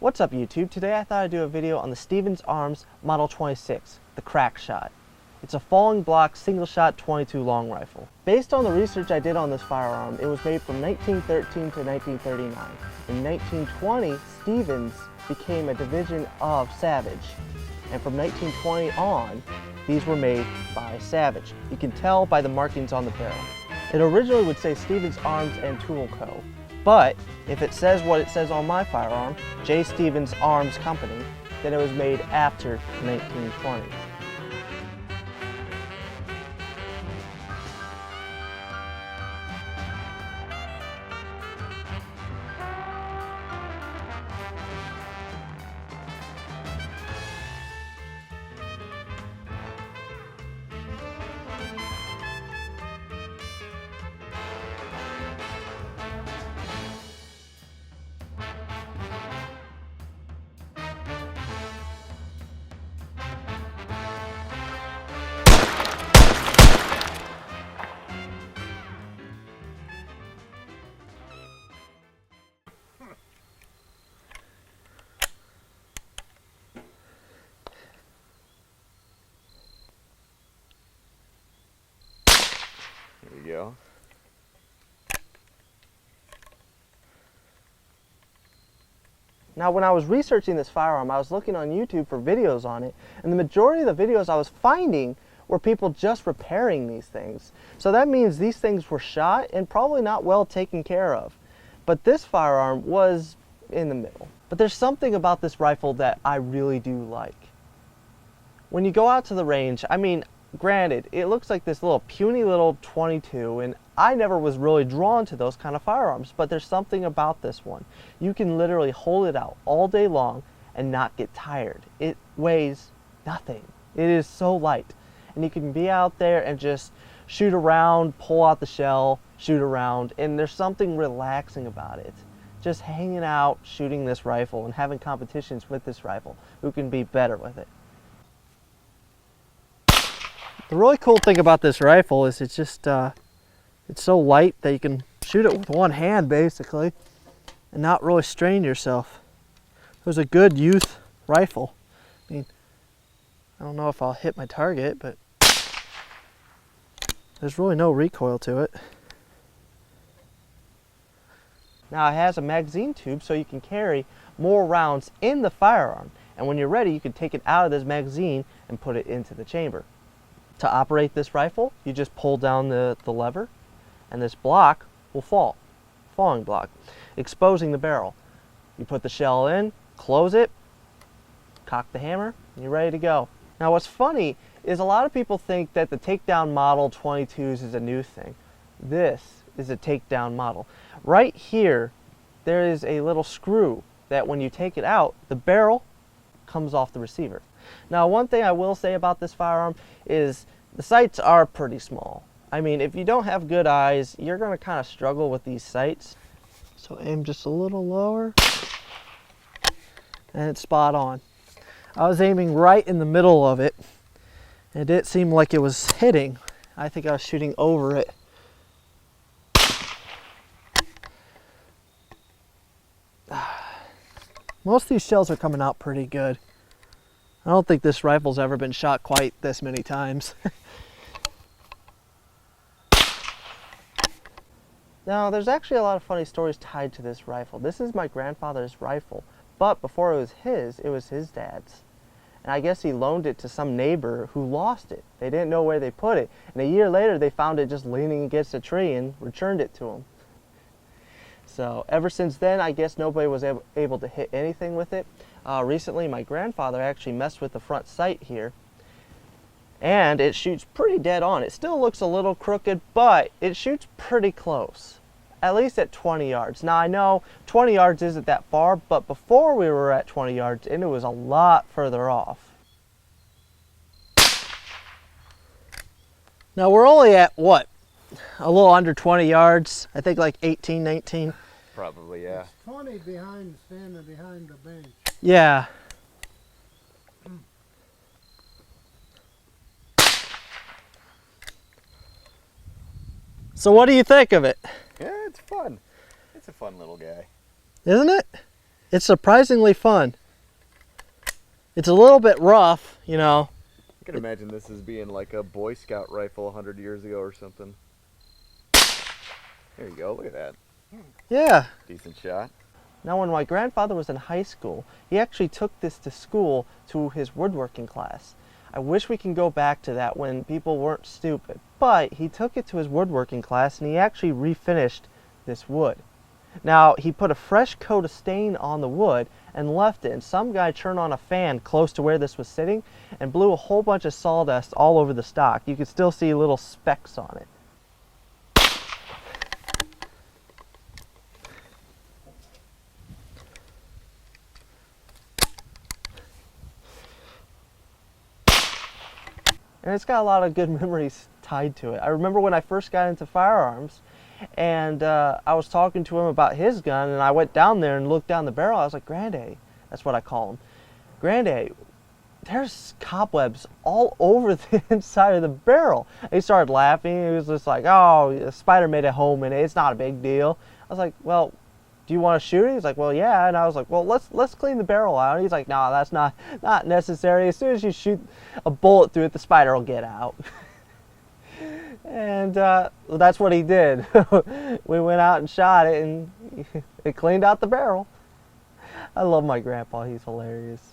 What's up YouTube? Today I thought I'd do a video on the Stevens Arms Model 26, the crack shot. It's a falling block single shot 22 long rifle. Based on the research I did on this firearm, it was made from 1913 to 1939. In 1920, Stevens became a division of Savage. And from 1920 on, these were made by Savage. You can tell by the markings on the barrel. It originally would say Stevens Arms and Tool Co. But if it says what it says on my firearm, J. Stevens Arms Company, then it was made after 1920. There we go. Now when I was researching this firearm, I was looking on YouTube for videos on it, and the majority of the videos I was finding were people just repairing these things. So that means these things were shot and probably not well taken care of. But this firearm was in the middle. But there's something about this rifle that I really do like. When you go out to the range, I mean, granted, it looks like this little puny little 22, and I never was really drawn to those kind of firearms, but there's something about this one. You can literally hold it out all day long and not get tired. It weighs nothing. It is so light, and you can be out there and just shoot around, pull out the shell, shoot around, and there's something relaxing about it. Just hanging out, shooting this rifle, and having competitions with this rifle. Who can be better with it? The really cool thing about this rifle is it's just, it's so light that you can shoot it with one hand basically and not really strain yourself. It was a good youth rifle. I mean, I don't know if I'll hit my target, but there's really no recoil to it. Now it has a magazine tube so you can carry more rounds in the firearm. And when you're ready, you can take it out of this magazine and put it into the chamber. To operate this rifle, you just pull down the lever and this block will fall, falling block, exposing the barrel. You put the shell in, close it, cock the hammer, and you're ready to go. Now what's funny is a lot of people think that the takedown model 22s is a new thing. This is a takedown model. Right here, there is a little screw that when you take it out, the barrel comes off the receiver. Now one thing I will say about this firearm is the sights are pretty small. I mean, if you don't have good eyes, you're going to kind of struggle with these sights. So aim just a little lower and it's spot on. I was aiming right in the middle of it and it didn't seem like it was hitting. I think I was shooting over it. Most of these shells are coming out pretty good. I don't think this rifle's ever been shot quite this many times. Now, there's actually a lot of funny stories tied to this rifle. This is my grandfather's rifle, but before it was his dad's. And I guess he loaned it to some neighbor who lost it. They didn't know where they put it. And a year later, they found it just leaning against a tree and returned it to him. So ever since then, I guess nobody was able to hit anything with it. Recently, my grandfather actually messed with the front sight here, and it shoots pretty dead on. It still looks a little crooked, but it shoots pretty close, at least at 20 yards. Now, I know 20 yards isn't that far, but before we were at 20 yards, and it was a lot further off. Now, we're only at, what, a little under 20 yards? I think like 18, 19. Probably, yeah. It's 20 standing behind the bench. Yeah. So what do you think of it? Yeah, it's fun. It's a fun little guy. Isn't it? It's surprisingly fun. It's a little bit rough, you know. I can imagine this as being like a Boy Scout rifle 100 years ago or something. There you go, look at that. Yeah. Decent shot. Now, when my grandfather was in high school, he actually took this to school to his woodworking class. I wish we can go back to that when people weren't stupid, but he took it to his woodworking class and he actually refinished this wood. Now, he put a fresh coat of stain on the wood and left it, and some guy turned on a fan close to where this was sitting and blew a whole bunch of sawdust all over the stock. You could still see little specks on it. And it's got a lot of good memories tied to it. I remember when I first got into firearms, and I was talking to him about his gun, and I went down there and looked down the barrel. I was like, Granddaddy, that's what I call him. Granddaddy, there's cobwebs all over the inside of the barrel. And he started laughing. He was just like, oh, a spider made a home in it. It's not a big deal. I was like, well, do you want to shoot it? He's like, well, yeah. And I was like, well, let's clean the barrel out. And he's like, no, that's not necessary. As soon as you shoot a bullet through it, the spider will get out. And well, that's what he did. We went out and shot it, and it cleaned out the barrel. I love my grandpa. He's hilarious.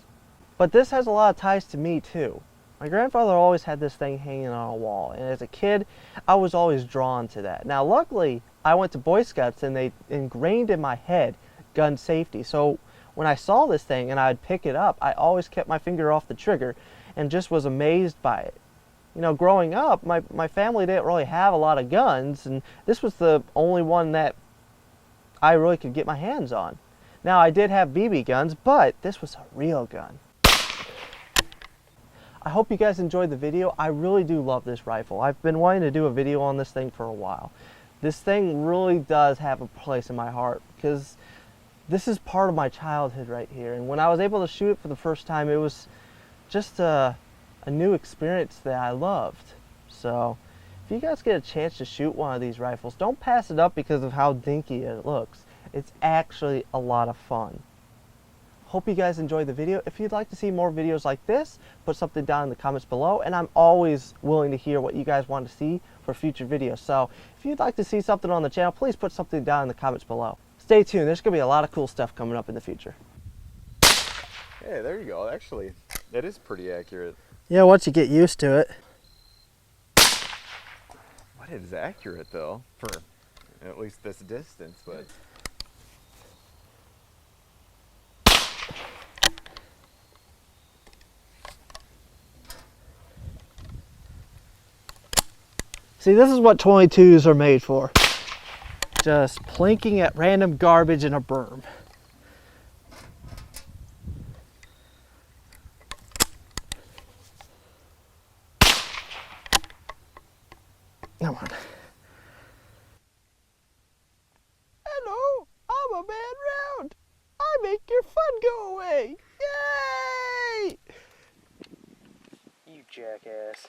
But this has a lot of ties to me, too. My grandfather always had this thing hanging on a wall, and as a kid, I was always drawn to that. Now, luckily, I went to Boy Scouts, and they ingrained in my head gun safety. So when I saw this thing and I'd pick it up, I always kept my finger off the trigger and just was amazed by it. You know, growing up, my family didn't really have a lot of guns, and this was the only one that I really could get my hands on. Now, I did have BB guns, but this was a real gun. I hope you guys enjoyed the video. I really do love this rifle. I've been wanting to do a video on this thing for a while. This thing really does have a place in my heart because this is part of my childhood right here. And when I was able to shoot it for the first time, it was just a new experience that I loved. So if you guys get a chance to shoot one of these rifles, don't pass it up because of how dinky it looks. It's actually a lot of fun. Hope you guys enjoyed the video. If you'd like to see more videos like this, put something down in the comments below, and I'm always willing to hear what you guys want to see for future videos. So if you'd like to see something on the channel, please put something down in the comments below. Stay tuned. There's going to be a lot of cool stuff coming up in the future. Hey, there you go. Actually, that is pretty accurate. Yeah, once you get used to it. What is accurate, though, for at least this distance, but... See, this is what 22s are made for. Just plinking at random garbage in a berm. Come on. Hello, I'm a man round. I make your fun go away. Yay! You jackass.